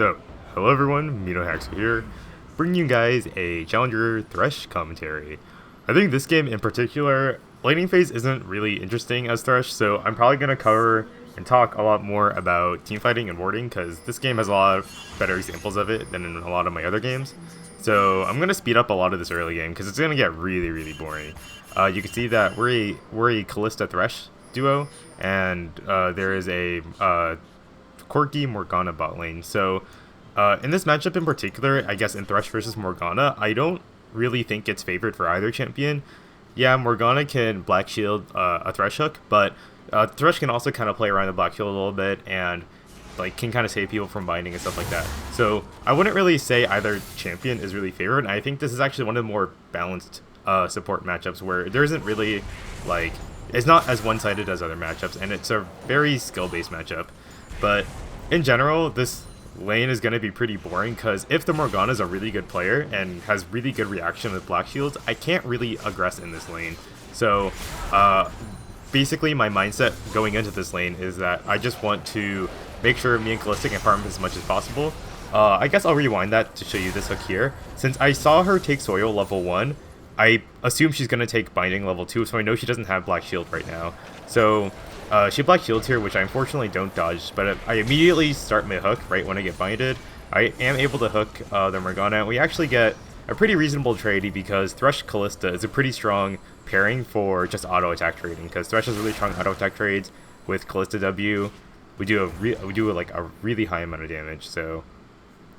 So, hello everyone, MeNoHaxor here, bringing you guys a Challenger Thresh commentary. I think this game in particular, laning phase isn't really interesting as Thresh, so I'm probably going to cover and talk a lot more about teamfighting and warding, because this game has a lot of better examples of it than in a lot of my other games. So I'm going to speed up a lot of this early game, because it's going to get really boring. You can see that we're a Kalista Thresh duo, and there is a Corki Morgana bot lane. So in this matchup in particular, I guess in Thresh versus Morgana, I don't really think it's favored for either champion. Yeah, Morgana can Black Shield a Thresh hook, but Thresh can also kind of play around the Black Shield a little bit and like can kind of save people from binding and stuff like that. So I wouldn't really say either champion is really favored. I think this is actually one of the more balanced support matchups where there isn't really like, it's not as one-sided as other matchups, and it's a very skill-based matchup. But in general, this lane is going to be pretty boring, because if the Morgana is a really good player and has really good reaction with Black Shields, I can't really aggress in this lane. So basically my mindset going into this lane is that I just want to make sure me and Kalista can farm as much as possible. I guess I'll rewind that to show you this hook here. Since I saw her take Soil level 1, I assume she's going to take Binding level 2, so I know she doesn't have Black Shield right now. So she Black Shields here, which I unfortunately don't dodge, but I immediately start my hook right when I get binded. I am able to hook the Morgana, and we actually get a pretty reasonable trade because Thresh Kalista is a pretty strong pairing for just auto attack trading, because Thresh has really strong auto attack trades with Kalista W. We do like a really high amount of damage, so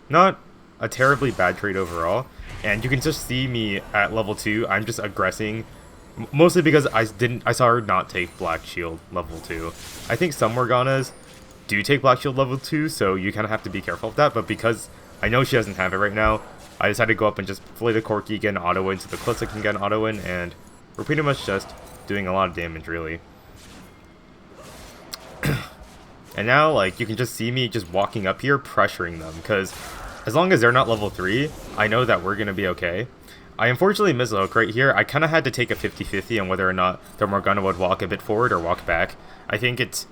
not a terribly bad trade overall. And you can just see me at level 2, I'm just aggressing, mostly because I saw her not take Black Shield level 2. I think some Morganas do take Black Shield level 2, so you kind of have to be careful of that, but because I know she doesn't have it right now, I decided to go up and just play the Corki, get an auto win so the Kalista can get an auto win, and we're pretty much just doing a lot of damage, really. And now, like, you can just see me just walking up here, pressuring them, because as long as they're not level 3, I know that we're going to be okay. I unfortunately missed a hook right here. I kind of had to take a 50-50 on whether or not the Morgana would walk a bit forward or walk back. I think it's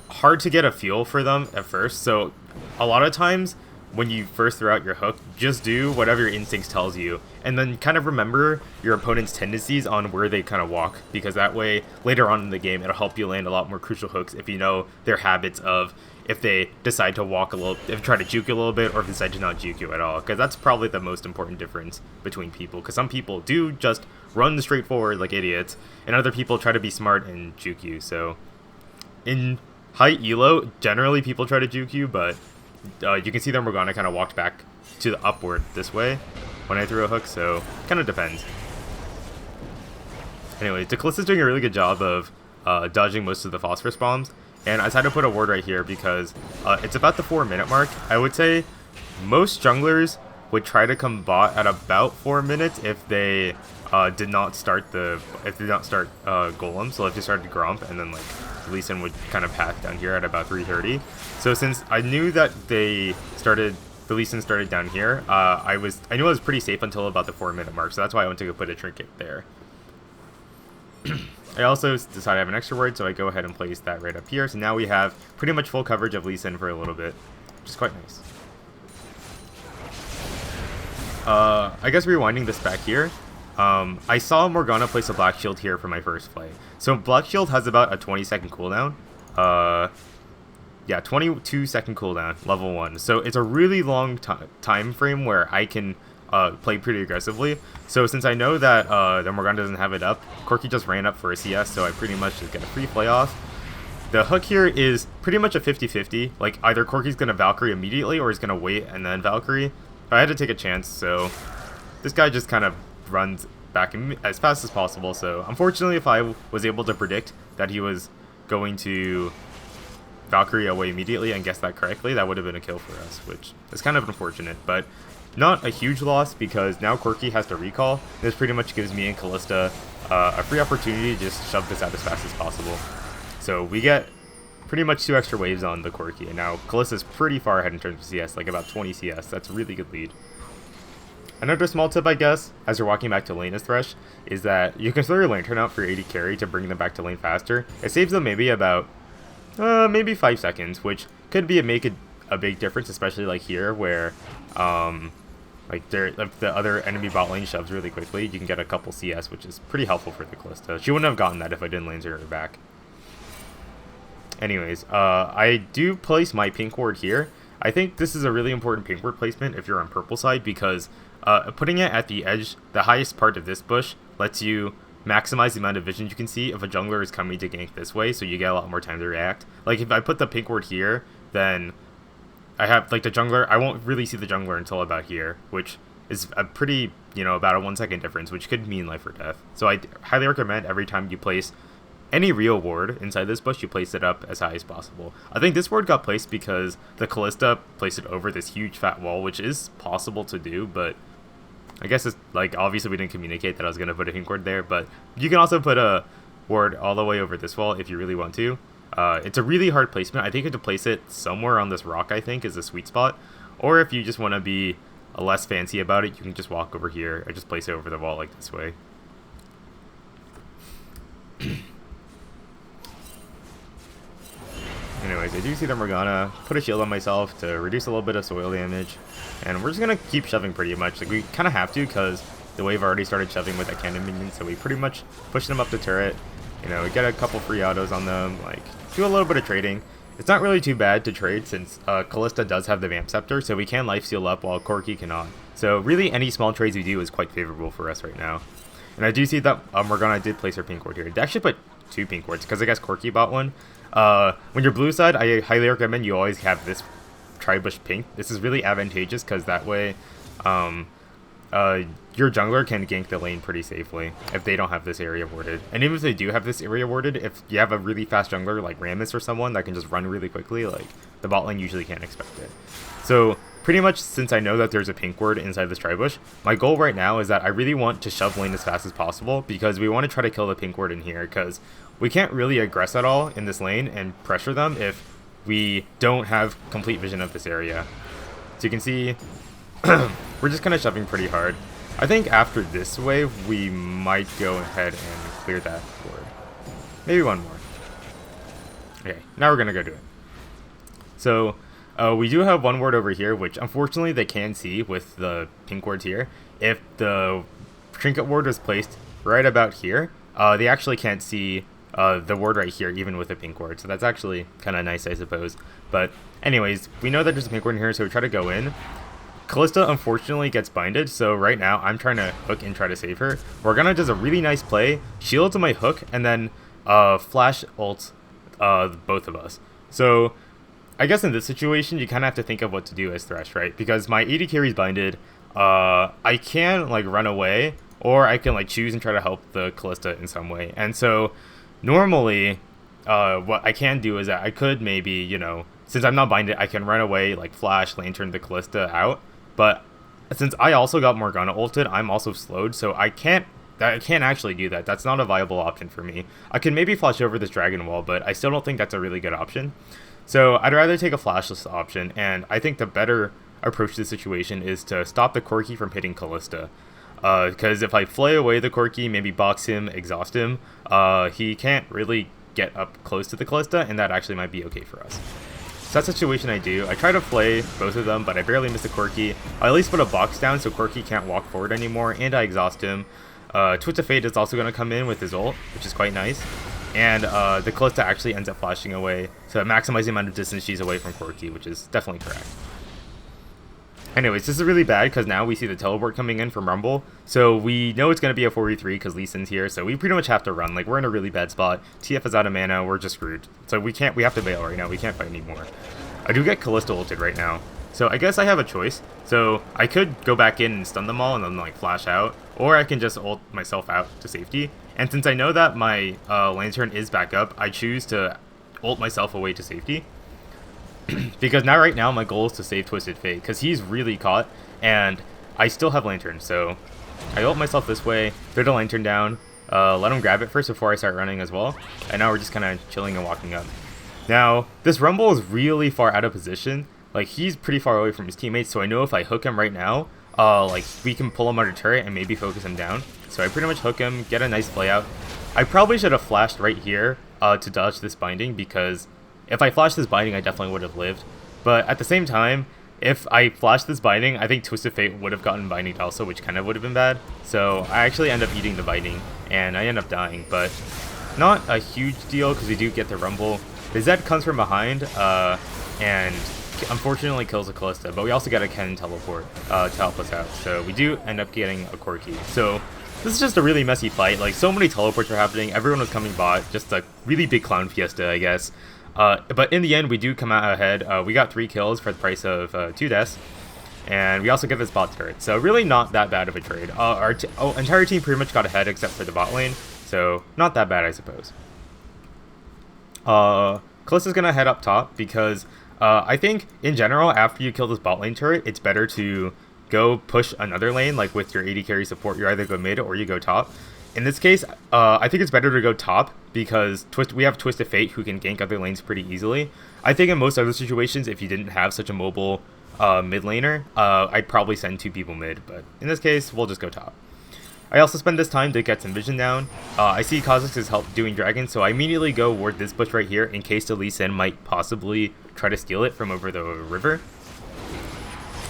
hard to get a feel for them at first, so a lot of times when you first throw out your hook, just do whatever your instincts tells you, and then kind of remember your opponent's tendencies on where they kind of walk, because that way later on in the game it'll help you land a lot more crucial hooks if you know their habits of if they decide to walk a little, if try to juke you a little bit, or if they decide to not juke you at all, because that's probably the most important difference between people, because some people do just run straight forward like idiots, and other people try to be smart and juke you. So in high elo, generally people try to juke you, but you can see that Morgana kind of walked back to the upward this way when I threw a hook, so kind of depends. Anyway, Kalista's doing a really good job of dodging most of the phosphorus bombs, and I decided to put a ward right here because it's about the 4-minute mark. I would say most junglers would try to come bot at about 4 minutes if they did not start Golem. So if they started Gromp, and then like Lee Sin would kind of path down here at about 3:30. So since I knew that the Lee Sin started down here, I knew I was pretty safe until about the 4-minute mark. So that's why I went to go put a trinket there. I also decided I have an extra ward, so I go ahead and place that right up here. So now we have pretty much full coverage of Lee Sin for a little bit, which is quite nice. I guess rewinding this back here, I saw Morgana place a Black Shield here for my first play. So Black Shield has about a 20-second cooldown. Yeah, 22-second cooldown, level 1. So it's a really long time frame where I can play pretty aggressively. So since I know that the Morgana doesn't have it up, Corki just ran up for a CS, so I pretty much just get a free play off. The hook here is pretty much a 50-50. Like, either Corki's going to Valkyrie immediately, or he's going to wait and then Valkyrie. I had to take a chance, so this guy just kind of runs back as fast as possible. So unfortunately, if I was able to predict that he was going to Valkyrie away immediately and guess that correctly, that would have been a kill for us, which is kind of unfortunate, but not a huge loss, because now Corki has to recall. This pretty much gives me and Kalista a free opportunity to just shove this out as fast as possible. So we get pretty much 2 extra waves on the Corki, and now Kalista's pretty far ahead in terms of CS, like about 20 CS. That's a really good lead. Another small tip, I guess, as you're walking back to lane as Thresh, is that you can throw your lantern out for your AD carry to bring them back to lane faster. It saves them maybe about maybe 5 seconds, which could be make a big difference, especially like here where like if the other enemy bot lane shoves really quickly, you can get a couple CS, which is pretty helpful for the Callista. She wouldn't have gotten that if I didn't laser her back. Anyways, I do place my pink ward here. I think this is a really important pink ward placement if you're on purple side, because putting it at the edge, the highest part of this bush, lets you maximize the amount of vision you can see if a jungler is coming to gank this way, so you get a lot more time to react. Like if I put the pink ward here, then I have like the jungler, I won't really see the jungler until about here, which is a pretty, about a 1 second difference, which could mean life or death. So I highly recommend every time you place any real ward inside this bush, you place it up as high as possible. I think this ward got placed because the Callista placed it over this huge fat wall, which is possible to do, but I guess it's like, obviously we didn't communicate that I was going to put a pink ward there, but you can also put a ward all the way over this wall if you really want to. It's a really hard placement. I think you have to place it somewhere on this rock, I think, is a sweet spot. Or if you just want to be less fancy about it, you can just walk over here. I just place it over the wall like this way. Anyways, I do see the Morgana, put a shield on myself to reduce a little bit of soil damage, and we're just going to keep shoving pretty much. Like, we kind of have to because the wave already started shoving with that cannon minion, so we pretty much push them up the turret, we get a couple free autos on them, like, do a little bit of trading. It's not really too bad to trade since Callista does have the Vamp Scepter, so we can lifesteal up while Corki cannot. So really any small trades we do is quite favorable for us right now. And I do see that Morgana did place her pink ward here. They actually put 2 pink wards because I guess Corki bought one. When you're blue side, I highly recommend you always have this Tribush pink. This is really advantageous because that way your jungler can gank the lane pretty safely if they don't have this area warded. And even if they do have this area warded, if you have a really fast jungler like Rammus or someone that can just run really quickly, like the bot lane usually can't expect it. So pretty much since I know that there's a pink ward inside this Tribush, my goal right now is that I really want to shove lane as fast as possible because we want to try to kill the pink ward in here because we can't really aggress at all in this lane and pressure them if we don't have complete vision of this area. So you can see we're just kind of shoving pretty hard. I think after this wave, we might go ahead and clear that board. Maybe one more. Okay, now we're going to go do it. So we do have one ward over here, which unfortunately they can see with the pink wards here. If the trinket ward was placed right about here, they actually can't see the ward right here, even with a pink ward. So that's actually kind of nice, I suppose. But anyways, we know that there's a pink ward in here, so we try to go in. Callista unfortunately gets binded, so right now I'm trying to hook and try to save her. Morgana does a really nice play, shield to my hook, and then flash ult both of us. So I guess in this situation you kind of have to think of what to do as Thresh, right? Because my AD carry's binded, I can like run away, or I can like choose and try to help the Callista in some way. And so normally what I can do is that I could maybe, since I'm not binded, I can run away, like flash, lantern the Callista out. But since I also got Morgana ulted, I'm also slowed, so I can't actually do that. That's not a viable option for me. I can maybe flash over this dragon wall, but I still don't think that's a really good option. So I'd rather take a flashless option, and I think the better approach to the situation is to stop the Corki from hitting Callista. Because if I flay away the Corki, maybe box him, exhaust him, he can't really get up close to the Callista, and that actually might be okay for us. So that situation I do. I try to flay both of them, but I barely miss the Corki. I at least put a box down so Corki can't walk forward anymore, and I exhaust him. Twitch of Fate is also going to come in with his ult, which is quite nice. And the Callista actually ends up flashing away to maximize the amount of distance she's away from Corki, which is definitely correct. Anyways, this is really bad because now we see the teleport coming in from Rumble. So we know it's going to be a 4v3 because Lee Sin's here. So we pretty much have to run. Like, we're in a really bad spot. TF is out of mana. We're just screwed. So we have to bail right now. We can't fight anymore. I do get Callista ulted right now. So I guess I have a choice. So I could go back in and stun them all and then like flash out. Or I can just ult myself out to safety. And since I know that my lantern is back up, I choose to ult myself away to safety. Because now right now my goal is to save Twisted Fate because he's really caught and I still have lantern, so I ult myself this way, throw the lantern down, let him grab it first before I start running as well, and now we're just kind of chilling and walking up. Now this Rumble is really far out of position, like he's pretty far away from his teammates, so I know if I hook him right now, like we can pull him under turret and maybe focus him down. So I pretty much hook him, get a nice play out. I probably should have flashed right here to dodge this binding because if I flashed this binding, I definitely would have lived. But at the same time, if I flashed this binding, I think Twisted Fate would have gotten binding also, which kind of would have been bad. So I actually end up eating the binding, and I end up dying, but not a huge deal because we do get the rumble. The Zed comes from behind, and unfortunately kills a Callista, but we also get a Ken teleport to help us out. So we do end up getting a Corki. So this is just a really messy fight. Like, so many teleports are happening, everyone was coming bot, just a really big clown fiesta, I guess. But in the end, we do come out ahead. We got 3 kills for the price of 2 deaths, and we also get this bot turret. So really not that bad of a trade. Our entire team pretty much got ahead except for the bot lane, so not that bad, I suppose. Callista's gonna head up top because I think in general, after you kill this bot lane turret, it's better to go push another lane, like with your AD carry support. You either go mid or you go top. In this case, I think it's better to go top because we have Twisted Fate who can gank other lanes pretty easily. I think in most other situations, if you didn't have such a mobile mid laner, I'd probably send 2 people mid, but in this case, we'll just go top. I also spend this time to get some vision down. I see Kha'Zix is doing dragon, so I immediately go ward this bush right here in case the Lee Sin might possibly try to steal it from over the river.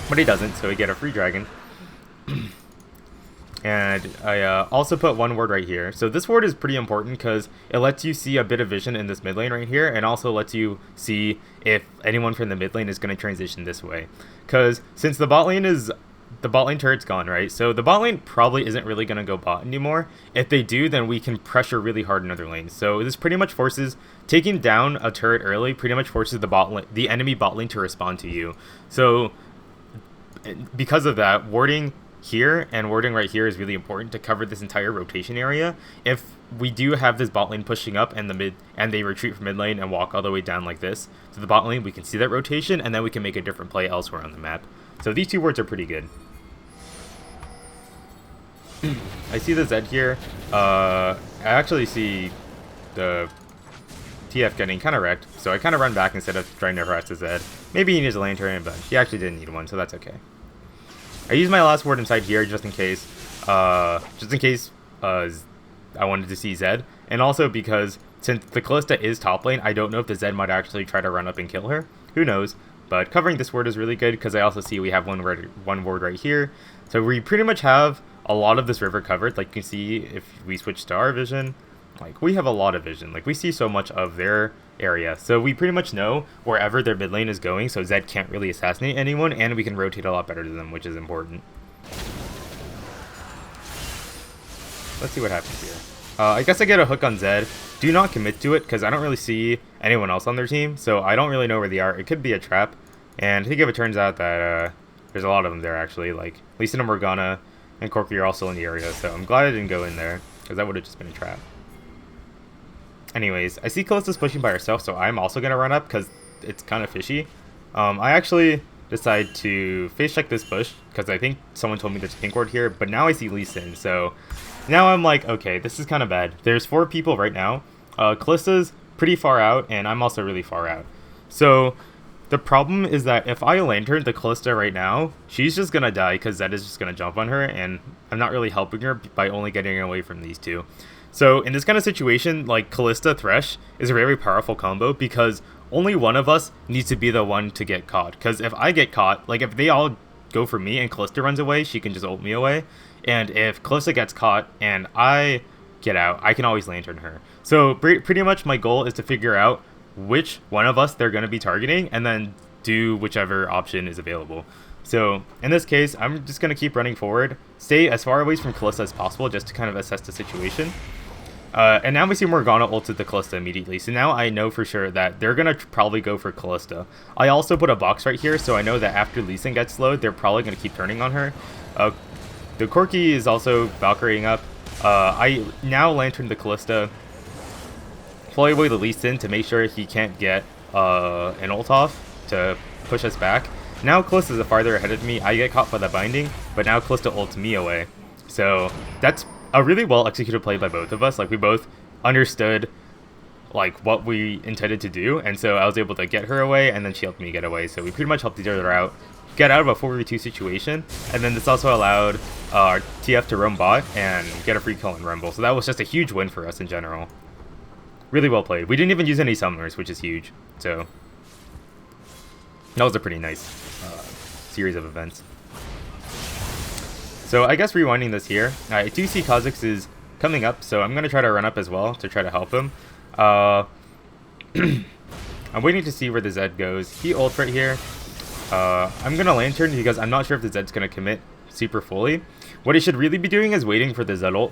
But he doesn't, so we get a free dragon. And I also put 1 ward right here. So this ward is pretty important because it lets you see a bit of vision in this mid lane right here, and also lets you see if anyone from the mid lane is going to transition this way. Because since the bot lane turret's gone, right? So the bot lane probably isn't really going to go bot anymore. If they do, then we can pressure really hard in other lanes. So this pretty much forces, taking down a turret early pretty much forces the enemy bot lane to respond to you. So because of that, warding here and warding right here is really important to cover this entire rotation area. If we do have this bot lane pushing up and they retreat from mid lane and walk all the way down like this to the bot lane, we can see that rotation and then we can make a different play elsewhere on the map. So these 2 wards are pretty good. I see the Zed here. I actually see the TF getting kind of wrecked, so I kind of run back instead of trying to harass the Zed. Maybe he needs a lantern, but he actually didn't need one, so that's okay. I use my last ward inside here just in case I wanted to see Zed, and also because since the Callista is top lane, I don't know if the Zed might actually try to run up and kill her. Who knows? But covering this ward is really good because I also see we have one ward right here. So we pretty much have a lot of this river covered. Like you can see if we switch to our vision, like we have a lot of vision. Like we see so much of their area. So we pretty much know wherever their mid lane is going, so Zed can't really assassinate anyone, and we can rotate a lot better to them, which is important. Let's see what happens here. I guess I get a hook on Zed. Do not commit to it because I don't really see anyone else on their team, so I don't really know where they are. It could be a trap, and I think if it turns out that there's a lot of them there actually, like Lee Sin and Morgana and Corki are also in the area, so I'm glad I didn't go in there because that would have just been a trap. Anyways, I see Callista's pushing by herself, so I'm also going to run up because it's kind of fishy. I actually decide to face check this bush because I think someone told me there's a pink ward here, but now I see Lee Sin, so now I'm like, okay, this is kind of bad. There's 4 people right now. Callista's pretty far out, and I'm also really far out. So the problem is that if I lantern the Callista right now, she's just going to die because Zed is just going to jump on her, and I'm not really helping her by only getting her away from these 2. So in this kind of situation, like Callista Thresh is a very powerful combo because only one of us needs to be the one to get caught. Because if I get caught, like if they all go for me and Callista runs away, she can just ult me away. And if Callista gets caught and I get out, I can always lantern her. So pretty much my goal is to figure out which one of us they're going to be targeting and then do whichever option is available. So in this case, I'm just going to keep running forward, stay as far away from Callista as possible just to kind of assess the situation. And now we see Morgana ulted the Callista immediately, so now I know for sure that they're going to probably go for Callista. I also put a box right here, so I know that after Lee Sin gets slowed, they're probably going to keep turning on her. The Corki is also Valkyrieing up. I now lantern the Callista, play away the Lee Sin to make sure he can't get an ult off to push us back. Now Callista's farther ahead of me, I get caught by the binding, but now Callista ults me away. So that's a really well executed play by both of us. Like we both understood like what we intended to do, and so I was able to get her away and then she helped me get away. So we pretty much helped each other out, get out of a 4v2 situation, and then this also allowed our TF to roam bot and get a free kill in Rumble. So that was just a huge win for us in general. Really well played. We didn't even use any summoners, which is huge. So That was a pretty nice series of events. So I guess rewinding this here, I do see Kha'Zix is coming up, so I'm going to try to run up as well to try to help him. I'm waiting to see where the Zed goes. He ults right here. I'm going to Lantern because I'm not sure if the Zed's going to commit super fully. What he should really be doing is waiting for the Zed ult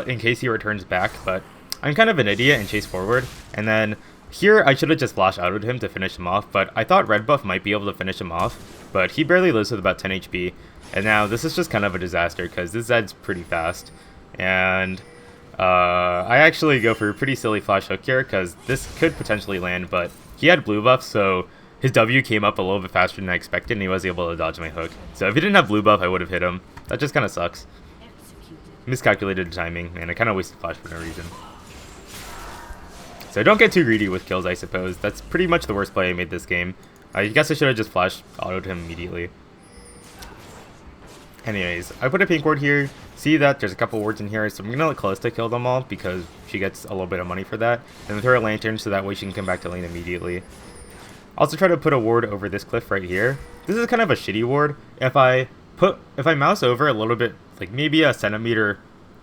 in case he returns back, but I'm kind of an idiot and chase forward. And then here I should have just flash outed him to finish him off, but I thought Red Buff might be able to finish him off, but he barely lives with about 10 HP. And now this is just kind of a disaster because this Zed's pretty fast. And I actually go for a pretty silly flash hook here because this could potentially land, but he had blue buff, so his W came up a little bit faster than I expected and he was able to dodge my hook. So if he didn't have blue buff, I would have hit him. That just kind of sucks. Miscalculated timing, and I kind of wasted flash for no reason. So don't get too greedy with kills, I suppose. That's pretty much the worst play I made this game. I guess I should have just flash autoed him immediately. Anyways, I put a pink ward here. See that there's a couple wards in here, so I'm gonna let Callista kill them all because she gets a little bit of money for that. And then throw a lantern so that way she can come back to lane immediately. Also try to put a ward over this cliff right here. This is kind of a shitty ward. If I mouse over a little bit, like maybe a centimeter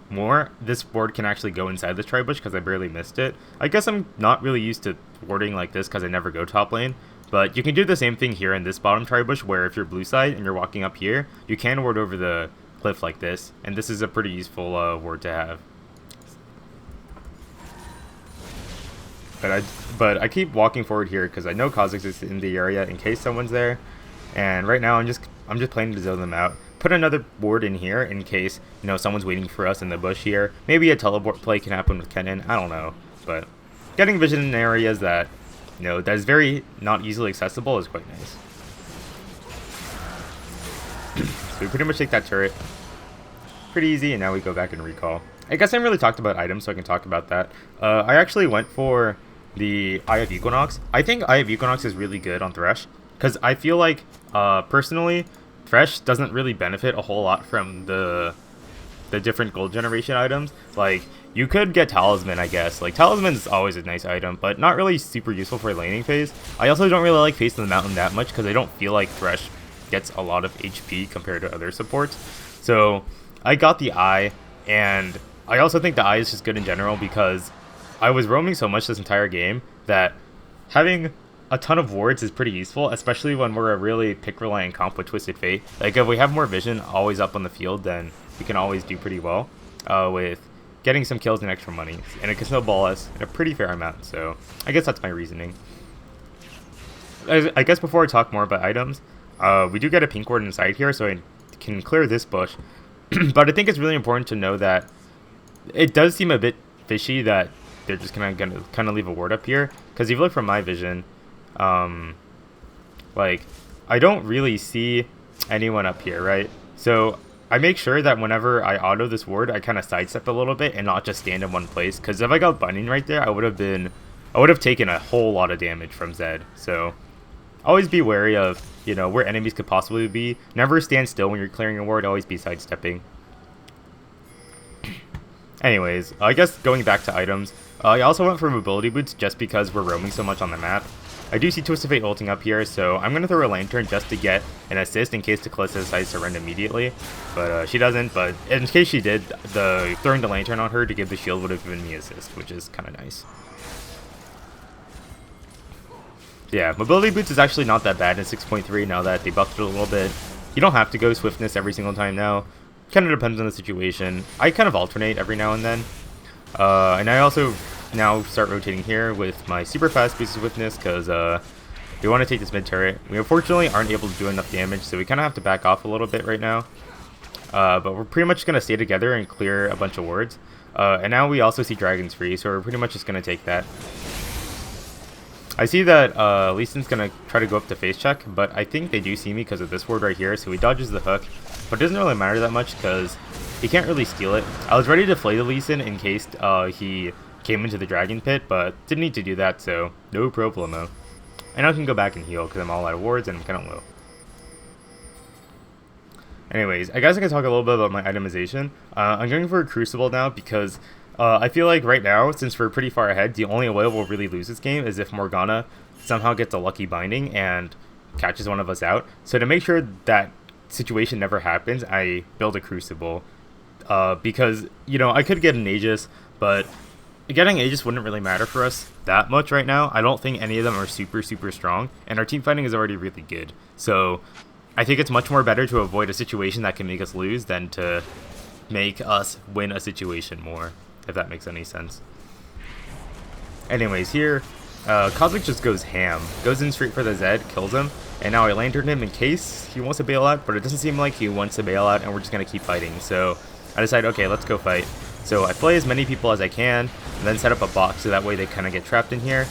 more, this ward can actually go inside this tribush because I barely missed it. I guess I'm not really used to warding like this because I never go top lane. But you can do the same thing here in this bottom tribush where if you're blue side and you're walking up here, you can ward over the cliff like this. And this is a pretty useful ward to have. But I keep walking forward here because I know Kha'Zix is in the area in case someone's there. And right now I'm just planning to zone them out. Put another ward in here in case, you know, someone's waiting for us in the bush here. Maybe a teleport play can happen with Kennen. I don't know. But getting vision in areas that, you know, that is very not easily accessible is quite nice. So we pretty much take that turret. Pretty easy, and now we go back and recall. I guess I haven't really talked about items, so I can talk about that. I actually went for the Eye of Equinox. I think Eye of Equinox is really good on Thresh, because I feel like, personally, Thresh doesn't really benefit a whole lot from the different gold generation items. Like, you could get Talisman, I guess. Like, Talisman's always a nice item, but not really super useful for laning phase. I also don't really like Face of the Mountain that much, because I don't feel like Thresh gets a lot of HP compared to other supports. So, I got the Eye, and I also think the Eye is just good in general, because I was roaming so much this entire game that having a ton of wards is pretty useful, especially when we're a really pick-reliant comp with Twisted Fate. Like, if we have more vision always up on the field, then we can always do pretty well with getting some kills and extra money. And it can snowball us in a pretty fair amount, so I guess that's my reasoning. I guess before I talk more about items, we do get a pink ward inside here, so I can clear this bush. But I think it's really important to know that it does seem a bit fishy that they're just gonna kind of leave a ward up here, because if you look from my vision, like, I don't really see anyone up here, right? So I make sure that whenever I auto this ward, I kind of sidestep a little bit and not just stand in one place, because if I got binding right there, I would have taken a whole lot of damage from Zed. So always be wary of, you know, where enemies could possibly be. Never stand still when you're clearing a ward, always be sidestepping. Anyways, I guess going back to items, I also went for mobility boots just because we're roaming so much on the map. I do see Twisted Fate ulting up here, so I'm going to throw a lantern just to get an assist in case Callista decides to run immediately. But she doesn't, but in case she did, throwing the lantern on her to give the shield would have given me assist, which is kind of nice. Yeah, mobility boots is actually not that bad in 6.3 now that they buffed it a little bit. You don't have to go swiftness every single time now. Kind of depends on the situation. I kind of alternate every now and then. And I also now start rotating here with my super fast boost of swiftness because we want to take this mid turret. We unfortunately aren't able to do enough damage, so we kind of have to back off a little bit right now. But we're pretty much going to stay together and clear a bunch of wards. And now we also see dragons free, so we're pretty much just going to take that. I see that Lee Sin's going to try to go up to face check, but I think they do see me because of this ward right here, so he dodges the hook. But it doesn't really matter that much because he can't really steal it. I was ready to flay the Lee Sin in case he came into the dragon pit, but didn't need to do that, so no problemo. And I can go back and heal because I'm all out of wards and I'm kind of low. Anyways, I guess I can talk a little bit about my itemization. I'm going for a Crucible now because I feel like right now, since we're pretty far ahead, the only way we'll really lose this game is if Morgana somehow gets a lucky binding, and catches one of us out. So to make sure that situation never happens, I build a Crucible. Because, you know, I could get an Aegis, but getting Aegis wouldn't really matter for us that much right now. I don't think any of them are super strong, and our team fighting is already really good. So I think it's much more better to avoid a situation that can make us lose than to make us win a situation more, if that makes any sense. Anyways, here, Kozlik just goes ham. Goes in straight for the Zed, kills him, and now I lantern him in case he wants to bail out, but it doesn't seem like he wants to bail out, and we're just going to keep fighting. So I decide, okay, let's go fight. So I play as many people as I can, and then set up a box so that way they kind of get trapped in here.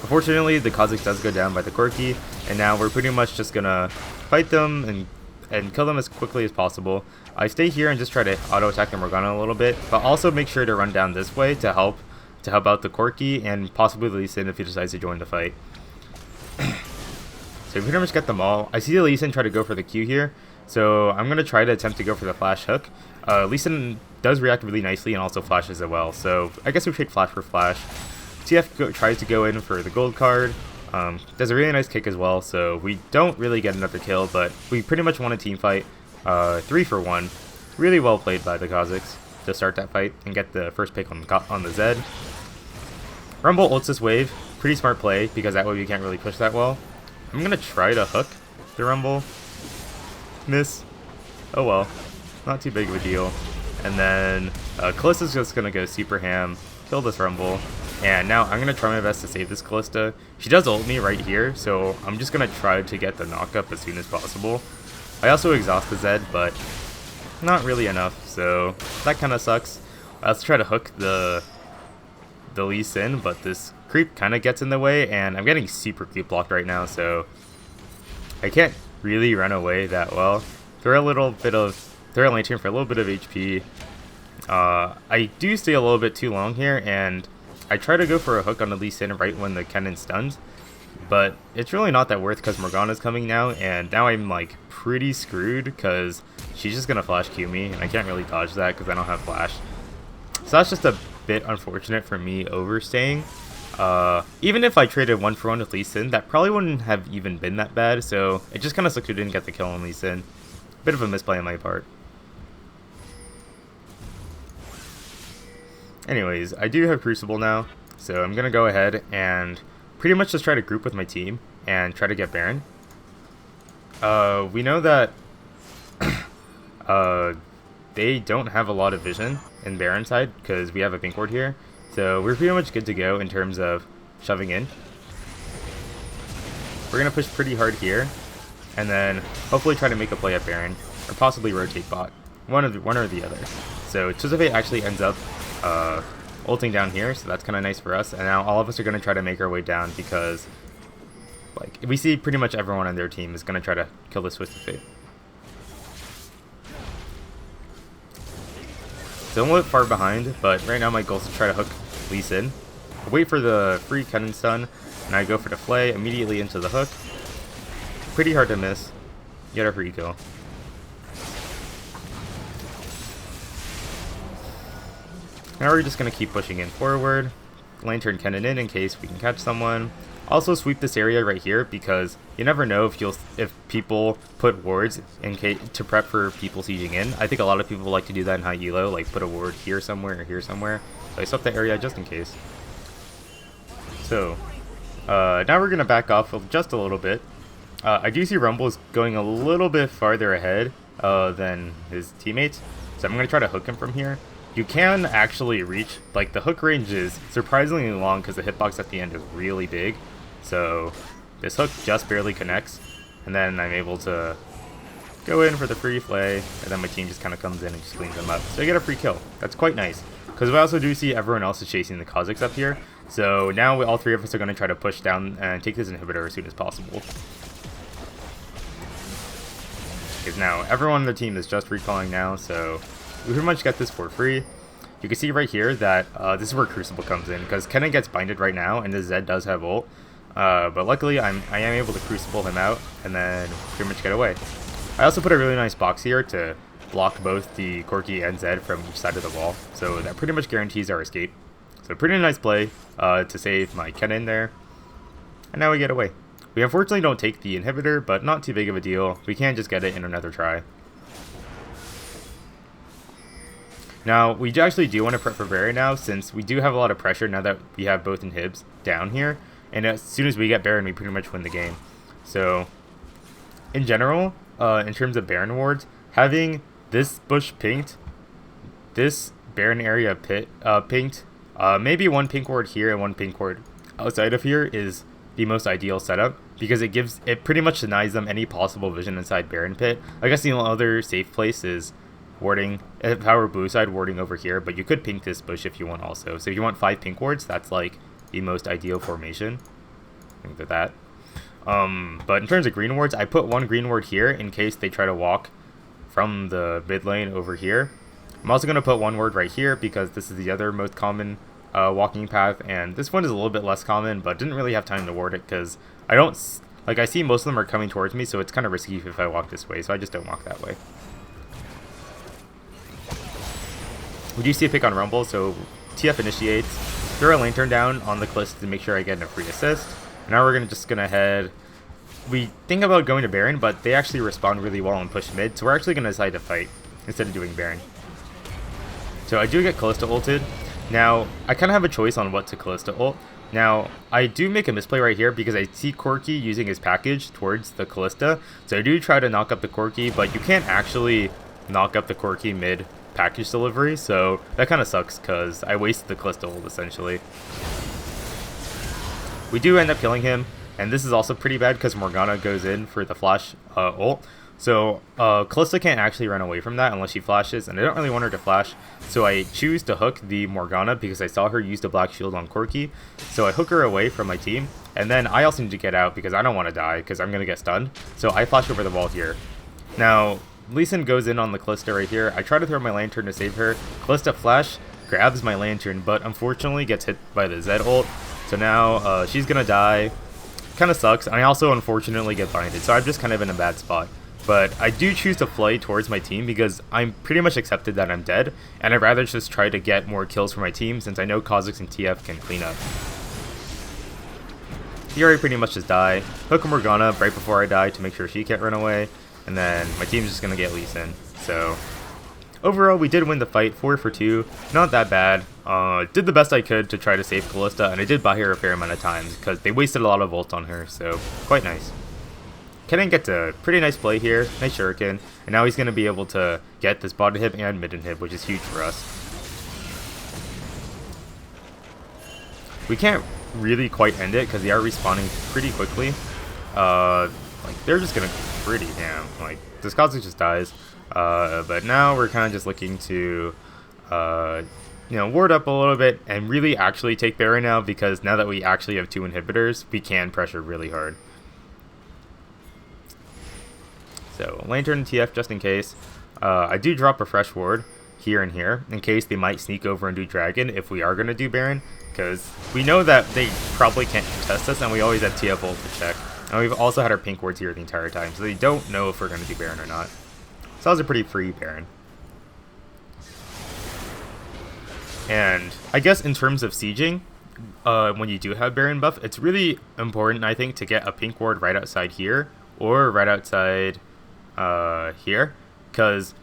Unfortunately, the Kozlik does go down by the Corki, and now we're pretty much just going to fight them and kill them as quickly as possible. I stay here and just try to auto-attack the Morgana a little bit, but also make sure to run down this way to help out the Corki and possibly Lee Sin if he decides to join the fight. So we pretty much get them all. I see the Lee Sin try to go for the Q here, so I'm going to try to attempt to go for the Flash hook. Lee Sin does react really nicely and also flashes as well, so I guess we trade Flash for Flash. TF tries to go in for the gold card. Does a really nice kick as well, so we don't really get another kill, but we pretty much won a team fight 3 for 1. Really well played by the Kazakhs to start that fight and get the first pick on the Zed. Rumble ults this wave. Pretty smart play, because that way we can't really push that well. I'm going to try to hook the Rumble. Miss. Oh well. Not too big of a deal. And then Callista's just going to go super ham, kill this Rumble. And now I'm going to try my best to save this Callista. She does ult me right here, so I'm just going to try to get the knockup as soon as possible. I also exhaust the Zed, but not really enough, so that kind of sucks. Let's try to hook the Lee Sin, but this creep kind of gets in the way, and I'm getting super creep blocked right now, so I can't really run away that well. Throw a lantern for a little bit of HP. I do stay a little bit too long here, and I try to go for a hook on the Lee Sin right when the cannon stuns, but it's really not that worth because Morgana's coming now, and now I'm like pretty screwed because she's just gonna flash Q me, and I can't really dodge that because I don't have flash. So that's just a bit unfortunate for me overstaying. Even if I traded 1-for-1 with Lee Sin, that probably wouldn't have even been that bad, so it just kind of sucked we didn't get the kill on Lee Sin. Bit of a misplay on my part. Anyways, I do have Crucible now, so I'm going to go ahead and pretty much just try to group with my team and try to get Baron. We know that they don't have a lot of vision in Baron side because we have a pink ward here, so we're pretty much good to go in terms of shoving in. We're going to push pretty hard here, and then hopefully try to make a play at Baron, or possibly rotate bot, one or the other. So Chisafate actually ends up ulting down here, so that's kind of nice for us, and now all of us are going to try to make our way down because like we see pretty much everyone on their team is going to try to kill this Twisted Fate. So I'm a little far behind, but right now my goal is to try to hook Lee Sin. I wait for the free cannon stun, and I go for the flay immediately into the hook. Pretty hard to miss. Get our free kill. Now we're just going to keep pushing in forward. Lantern cannon in case we can catch someone. Also sweep this area right here because you never know if people put wards in case to prep for people sieging in. I think a lot of people like to do that in high elo, like put a ward here somewhere or here somewhere. So I swept that area just in case. So now we're going to back off just a little bit. I do see Rumble is going a little bit farther ahead than his teammates, so I'm going to try to hook him from here. You can actually reach, like the hook range is surprisingly long because the hitbox at the end is really big. So this hook just barely connects, and then I'm able to go in for the free flay, and then my team just kind of comes in and just cleans them up. So I get a free kill. That's quite nice, because we also do see everyone else is chasing the Kazakhs up here. So now all three of us are going to try to push down and take this inhibitor as soon as possible. Because now everyone on the team is just recalling now, so we pretty much get this for free. You can see right here that this is where Crucible comes in, because Kennen gets binded right now, and the Zed does have ult. But luckily, I am able to Crucible him out, and then pretty much get away. I also put a really nice box here to block both the Corki and Zed from each side of the wall, so that pretty much guarantees our escape. So pretty nice play to save my Kennen there. and now we get away. We unfortunately don't take the inhibitor, but not too big of a deal. We can just get it in another try. Now, we actually do want to prep for Baron now, since we do have a lot of pressure now that we have both inhibs down here. And as soon as we get Baron, we pretty much win the game. So, in general, in terms of Baron wards, having this bush pinked, this Baron area pinked, maybe one pink ward here and one pink ward outside of here is the most ideal setup, because it pretty much denies them any possible vision inside Baron pit. I guess the only other safe place is warding, if I were blue side, warding over here, but you could pink this bush if you want also. So if you want 5 pink wards, that's like the most ideal formation. I think that. But in terms of green wards, I put one green ward here in case they try to walk from the mid lane over here. I'm also going to put one ward right here because this is the other most common walking path, and this one is a little bit less common, but didn't really have time to ward it because I see most of them are coming towards me, so it's kind of risky if I walk this way, so I just don't walk that way. We do see a pick on Rumble, so TF initiates, throw a lantern down on the Calista to make sure I get a free assist. Now we're just gonna head. We think about going to Baron, but they actually respond really well and push mid, so we're actually gonna decide to fight instead of doing Baron. So I do get Calista ulted. Now I kind of have a choice on what to Calista ult. Now I do make a misplay right here because I see Corki using his package towards the Calista, so I do try to knock up the Corki, but you can't actually knock up the Corki mid package delivery, so that kind of sucks because I wasted the Calista ult essentially. We do end up killing him, and this is also pretty bad because Morgana goes in for the flash ult. So Calista can't actually run away from that unless she flashes, and I don't really want her to flash, so I choose to hook the Morgana because I saw her use the black shield on Corki. So I hook her away from my team, and then I also need to get out because I don't want to die because I'm going to get stunned. So I flash over the wall here. Now Lee Sin goes in on the Calista right here. I try to throw my lantern to save her. Calista flash grabs my lantern, but unfortunately gets hit by the Zed ult. So now she's gonna die. Kind of sucks. And I also unfortunately get blinded, so I'm just kind of in a bad spot. But I do choose to fly towards my team because I'm pretty much accepted that I'm dead, and I'd rather just try to get more kills for my team since I know Kha'Zix and TF can clean up. Here I pretty much just die. Hook Morgana right before I die to make sure she can't run away. And then my team's just going to get Lee Sin. So overall, we did win the fight, 4 for 2. Not that bad. Did the best I could to try to save Calista, and I did buy her a fair amount of times because they wasted a lot of ult on her, so quite nice. Kennen gets a pretty nice play here, nice shuriken, and now he's going to be able to get this bot inhib and mid inhib, which is huge for us. We can't really quite end it because they are respawning pretty quickly. Like, they're just gonna pretty damn. Like, this Kha'Zix just dies. But now we're kind of just looking to, ward up a little bit and really actually take Baron now, because now that we actually have 2 inhibitors, we can pressure really hard. So, Lantern and TF just in case. I do drop a fresh ward here and here in case they might sneak over and do Dragon if we are going to do Baron, because we know that they probably can't contest us, and we always have TF ult to check. And we've also had our pink wards here the entire time, so they don't know if we're going to do Baron or not. So that was a pretty free Baron. And I guess in terms of sieging, when you do have Baron buff, it's really important, I think, to get a pink ward right outside here, or right outside here, because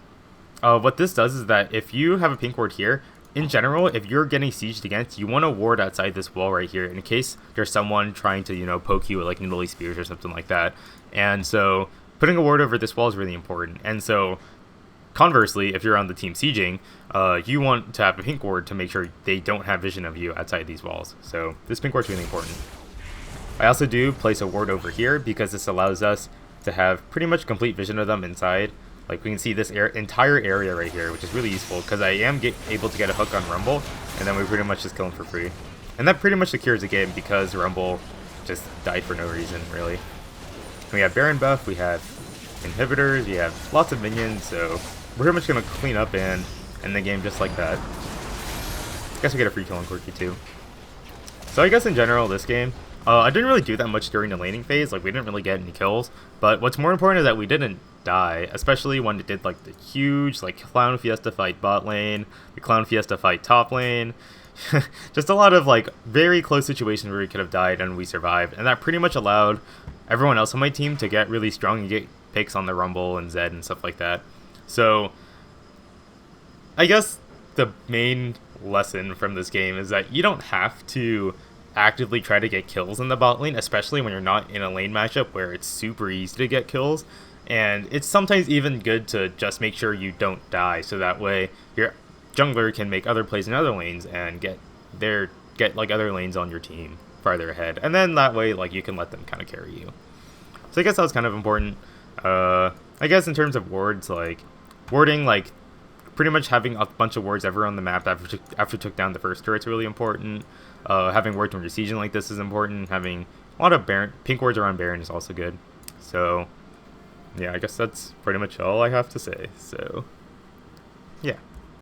what this does is that if you have a pink ward here, in general, if you're getting sieged against, you want to ward outside this wall right here in case there's someone trying to, poke you with like Nidalee Spears or something like that. And so putting a ward over this wall is really important. And so conversely, if you're on the team sieging, you want to have a pink ward to make sure they don't have vision of you outside these walls. So this pink ward is really important. I also do place a ward over here because this allows us to have pretty much complete vision of them inside. Like, we can see this entire area right here, which is really useful because I am able to get a hook on Rumble, and then we pretty much just kill him for free. And that pretty much secures the game because Rumble just died for no reason, really. We have Baron buff, we have inhibitors, we have lots of minions, so we're pretty much going to clean up and end the game just like that. I guess we get a free kill on Corki too. So I guess in general, this game, I didn't really do that much during the laning phase. Like, we didn't really get any kills, but what's more important is that we didn't die, especially when it did like the huge like Clown Fiesta fight bot lane, the Clown Fiesta fight top lane, just a lot of like very close situations where we could have died and we survived, and that pretty much allowed everyone else on my team to get really strong and get picks on the Rumble and Zed and stuff like that. So I guess the main lesson from this game is that you don't have to actively try to get kills in the bot lane, especially when you're not in a lane matchup where it's super easy to get kills. And it's sometimes even good to just make sure you don't die, so that way your jungler can make other plays in other lanes and get like other lanes on your team farther ahead, and then that way like you can let them kind of carry you. So I guess that was kind of important. I guess in terms of wards, like warding, like pretty much having a bunch of wards everywhere on the map after took down the first turret's really important. Having wards when you're sieging like this is important. Having a lot of pink wards around Baron is also good. So yeah, I guess that's pretty much all I have to say. So yeah.